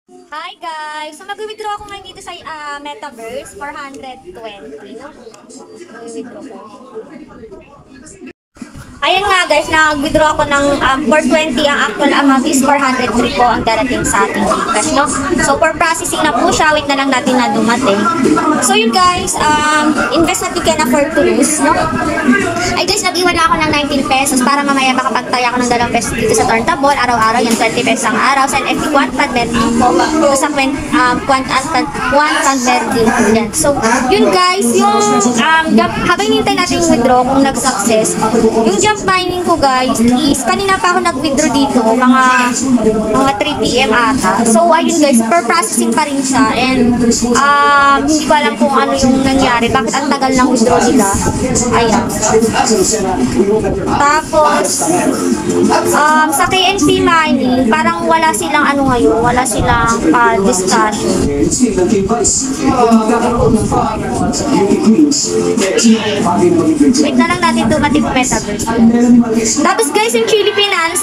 Hi guys! So mag-withdraw ako ngayon dito sa Metaverse, 420, no? Mag-withdraw ko. Ayan nga guys, nag-withdraw ako ng 420. Ang actual amount is 403 po ang darating sa ating Gcash, no? So for processing na po siya, wait na lang natin na dumating. So yun guys, invest that you can afford to lose, no? Ay guys, nag-iwan na ako ng 19 pesos para mamaya makapagtaya ako ng 2 pesos dito sa turntable. Araw-araw, yan 20 pesos ang araw. Sa NFT Quantpad, meron po sa Quantpad meron yan. So yun guys, yung habang hinintay natin yung withdraw, kung nag-success, yung jump mining ko guys is, kanina pa ako nag-withdraw dito, mga 3 PM ata. So ayun guys, per processing pa rin siya, and hindi ko alam kung ano yung nangyari, bakit ang tagal ng withdraw nila. Ayan. Tapos sa KNP mining, parang wala silang ano ngayon, wala silang discussion. Wait na lang natin dumating Metaverse. Tapos guys, yung Chili Finance,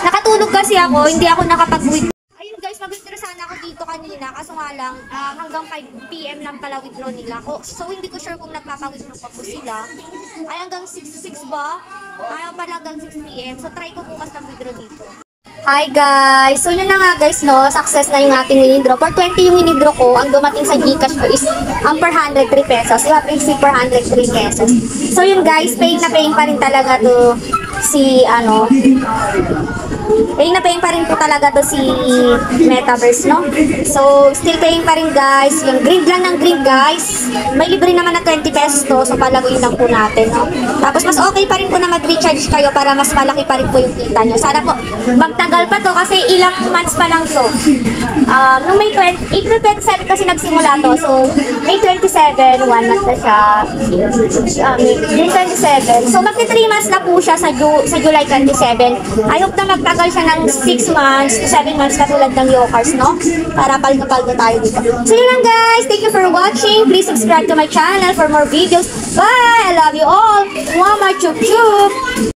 nakatulog kasi ako, hindi ako nakapag-withdraw. Ayun guys, mag-withdraw sana ako dito kanina, kaso nga lang, hanggang 5 PM lang pala withdraw nila ako. So hindi ko sure kung nagpapa-withdraw pa po sila. Ay hanggang 6 ba? Ayaw pala hanggang 6 PM. So try ko bukas na withdraw dito. Hi guys! So yun na nga guys, no, success na yung ating withdraw. For 20 yung withdraw ko, ang dumating sa Gcash ko is ang per 103 pesos. You have received per 103 pesos. So yun guys, paying na paying pa rin talaga to si paying na paying pa rin po talaga to si Metaverse, no? So, still paying pa rin guys. Yung grid lang ng grid guys. May libre naman na 20 pesos to. So, palaguin lang po natin, no? Tapos, mas okay pa rin po na mag-recharge kayo para mas malaki pa rin po yung kita nyo. Sana po, magtagal pa to kasi ilang months pa lang to. Nung April 27 kasi nagsimula to. So, May 27, 1 month na siya. May 27. So, magti 3 months na po siya sa July 27. I hope na magtagal siya ng 6 months to 7 months katulad ng Yokars, no? Para paldo-paldo tayo dito. So yun lang guys, thank you for watching. Please subscribe to my channel for more videos. Bye! I love you all. Mama chup chup!